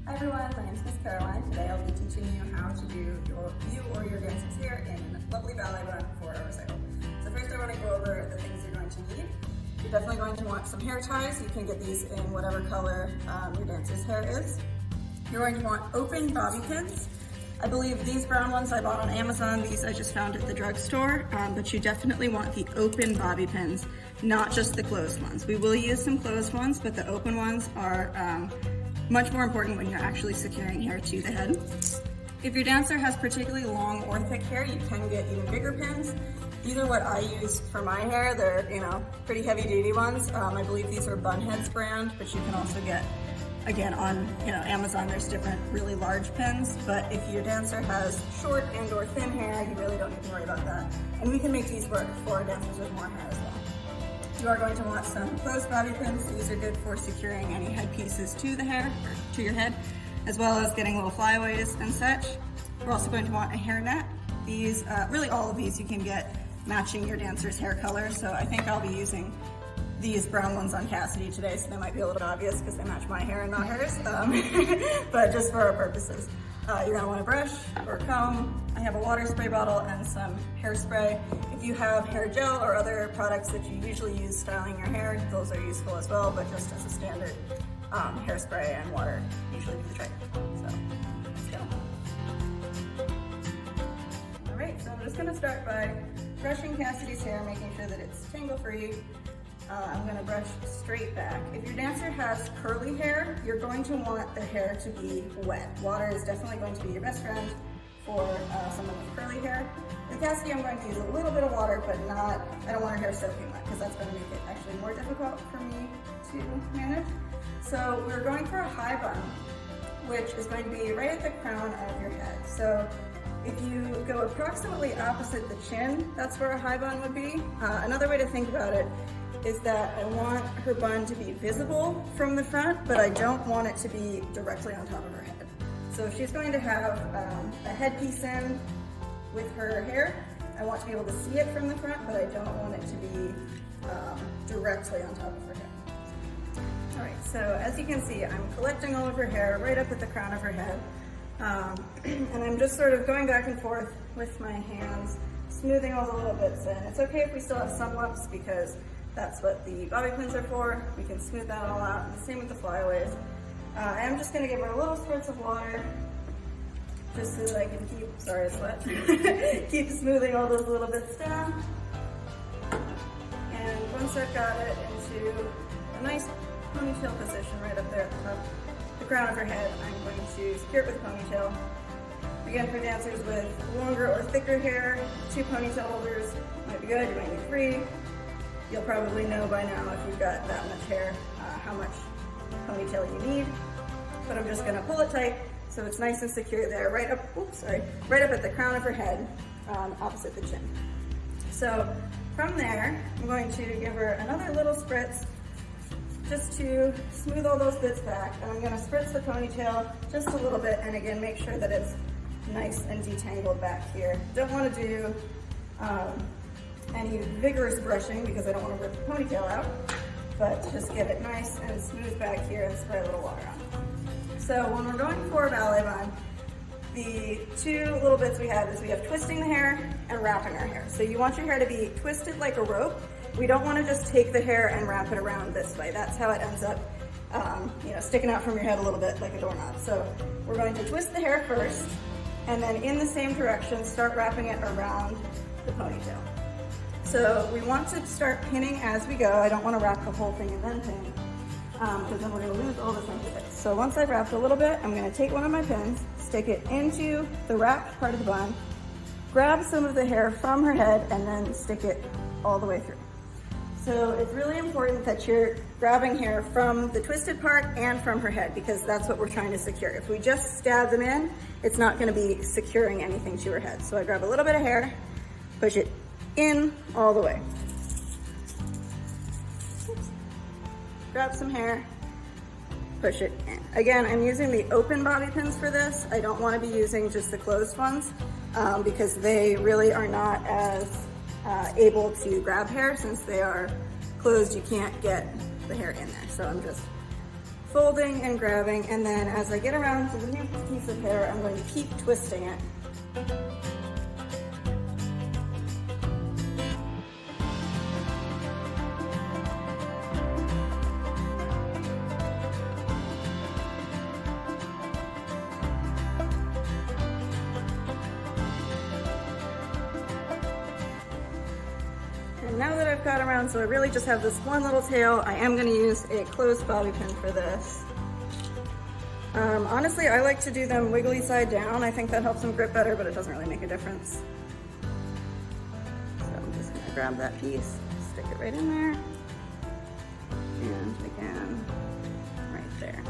Hi everyone, my name is Miss Caroline. Today I'll be teaching you how to do you or your dancer's hair in a lovely ballet bun for a recital. So first I want to go over the things you're going to need. You're definitely going to want some hair ties. You can get these in whatever color your dancer's hair is. You're going to want open bobby pins. I believe these brown ones I bought on Amazon. These I just found at the drugstore, but you definitely want the open bobby pins, not just the closed ones. We will use some closed ones, but the open ones are much more important when you're actually securing hair to the head. If your dancer has particularly long or thick hair, you can get even bigger pins. These are what I use for my hair. They're, pretty heavy duty ones. I believe these are Bunheads brand, but you can also get, again, on Amazon, there's different really large pins. But if your dancer has short and or thin hair, you really don't need to worry about that. And we can make these work for dancers with more hair as well. You are going to want some closed bobby pins. These are good for securing any head pieces to the hair, or to your head, as well as getting little flyaways and such. We're also going to want a hairnet. These, really all of these you can get matching your dancer's hair color. So I think I'll be using these brown ones on Cassidy today, so they might be a little obvious because they match my hair and not hers, but just for our purposes. You're going to want a brush or a comb. I have a water spray bottle and some hairspray. If you have hair gel or other products that you usually use styling your hair, those are useful as well, but just as a standard, hairspray and water usually do the trick. So let's go. All right, so I'm just going to start by brushing Cassidy's hair, making sure that it's tangle-free. I'm going to brush straight back. If your dancer has curly hair, you're going to want the hair to be wet. Water is definitely going to be your best friend for someone with curly hair. With Cassidy, I'm going to use a little bit of water, but I don't want her hair soaking wet because that's going to make it actually more difficult for me to manage. So we're going for a high bun, which is going to be right at the crown of your head. So if you go approximately opposite the chin, that's where a high bun would be. Another way to think about it is that I want her bun to be visible from the front, but I don't want it to be directly on top of her head. So if she's going to have a headpiece in with her hair, I want to be able to see it from the front, but I don't want it to be directly on top of her head. All right, so as you can see, I'm collecting all of her hair right up at the crown of her head. And I'm just sort of going back and forth with my hands, smoothing all the little bits in. It's okay if we still have some lumps because that's what the bobby pins are for. We can smooth that all out. And the same with the flyaways. I'm just gonna give her little squirts of water just so that I can keep, sorry I sweat, keep smoothing all those little bits down. And once I've got it into a nice ponytail position right up there at the top, the crown of her head, I'm going to secure it with a ponytail. Again, for dancers with longer or thicker hair, 2 ponytail holders might be good. You might need 3. You'll probably know by now if you've got that much hair how much ponytail you need. But I'm just gonna pull it tight so it's nice and secure there, right up at the crown of her head, opposite the chin. So from there, I'm going to give her another little spritz just to smooth all those bits back. And I'm gonna spritz the ponytail just a little bit, and again, make sure that it's nice and detangled back here. Don't wanna do any vigorous brushing because I don't want to rip the ponytail out, but just get it nice and smooth back here and spray a little water on. So when we're going for a ballet bun, the 2 little bits we have is we have twisting the hair and wrapping our hair. So you want your hair to be twisted like a rope. We don't want to just take the hair and wrap it around this way. That's how it ends up sticking out from your head a little bit like a doorknob. So we're going to twist the hair first, and then in the same direction, start wrapping it around the ponytail. So we want to start pinning as we go. I don't want to wrap the whole thing and then pin, because then we're going to lose all the sense of it. So once I've wrapped a little bit, I'm going to take one of my pins, stick it into the wrapped part of the bun, grab some of the hair from her head, and then stick it all the way through. So it's really important that you're grabbing hair from the twisted part and from her head, because that's what we're trying to secure. If we just stab them in, it's not going to be securing anything to her head. So I grab a little bit of hair, push it in all the way. Oops. Grab some hair, push it in. Again, I'm using the open bobby pins for this. I don't want to be using just the closed ones because they really are not as able to grab hair. Since they are closed, you can't get the hair in there. So I'm just folding and grabbing, and then as I get around to the new piece of hair, I'm going to keep twisting it. And now that I've got around, so I really just have this one little tail, I am going to use a closed bobby pin for this. Honestly, I like to do them wiggly side down. I think that helps them grip better, but it doesn't really make a difference. So I'm just going to grab that piece, stick it right in there, and again, right there.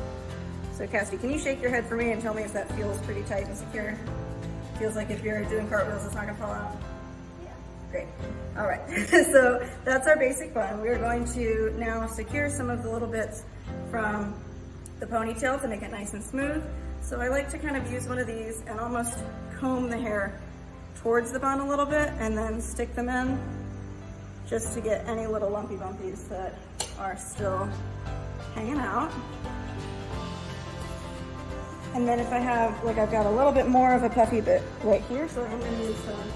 So Cassidy, can you shake your head for me and tell me if that feels pretty tight and secure? Feels like if you're doing cartwheels, it's not going to fall out? Great. All right, so that's our basic bun. We're going to now secure some of the little bits from the ponytail to make it nice and smooth. So I like to kind of use one of these and almost comb the hair towards the bun a little bit and then stick them in just to get any little lumpy bumpies that are still hanging out. And then if I have, like I've got a little bit more of a puffy bit right here, so I'm going to use some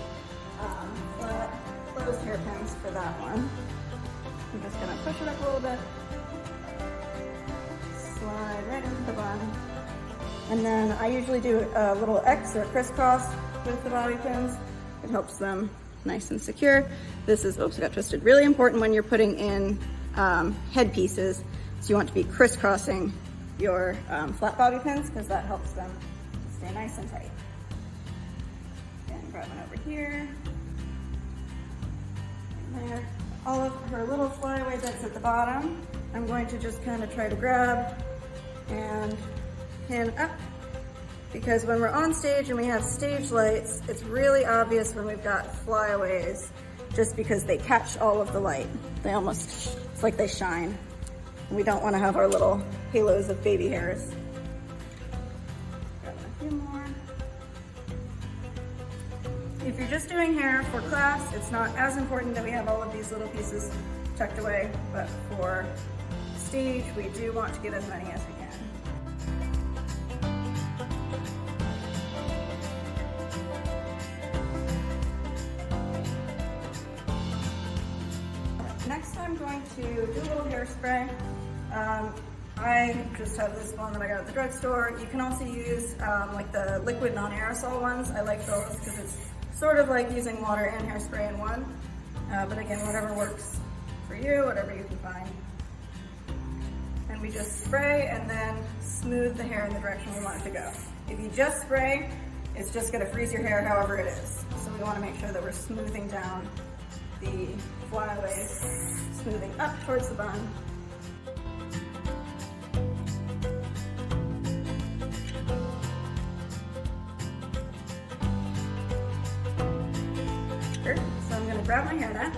flat closed hairpins for that one. I'm just going to push it up a little bit, slide right into the bun, and then I usually do a little X or crisscross with the bobby pins. It helps them nice and secure. This is, oops, I got twisted. Really important when you're putting in head pieces, so you want to be crisscrossing your flat bobby pins because that helps them stay nice and tight. And grab one over here. There. All of her little flyaway bits at the bottom, I'm going to just kind of try to grab and pin up, because when we're on stage and we have stage lights, it's really obvious when we've got flyaways just because they catch all of the light. They almost, it's like they shine. And we don't want to have our little halos of baby hairs. Grab a few more. If you're just doing hair for class, it's not as important that we have all of these little pieces tucked away, but for stage, we do want to get as many as we can. Next, I'm going to do a little hairspray. I just have this one that I got at the drugstore. You can also use like the liquid non-aerosol ones. I like those because it's sort of like using water and hairspray in one. But again, whatever works for you, whatever you can find. And we just spray and then smooth the hair in the direction we want it to go. If you just spray, it's just going to freeze your hair however it is. So we want to make sure that we're smoothing down the flyaways, smoothing up towards the bun. So I'm going to grab my hairnet.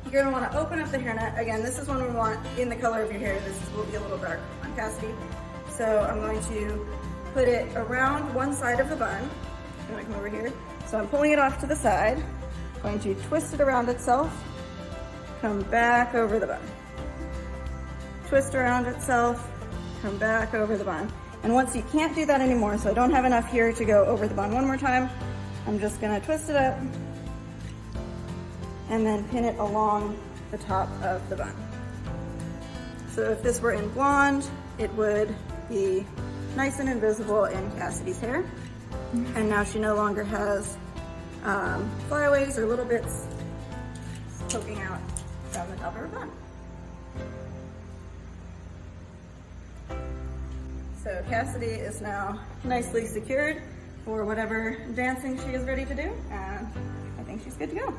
You're going to want to open up the hairnet. Again, this is one we want in the color of your hair. This will be a little dark on Cassidy. So I'm going to put it around one side of the bun. I'm going to come over here. So I'm pulling it off to the side. Going to twist it around itself, come back over the bun. Twist around itself, come back over the bun. And once you can't do that anymore, so I don't have enough here to go over the bun one more time, I'm just gonna twist it up and then pin it along the top of the bun. So if this were in blonde, it would be nice and invisible in Cassidy's hair. And now she no longer has flyaways or little bits poking out from the top of her bun. So Cassidy is now nicely secured for whatever dancing she is ready to do, and I think she's good to go.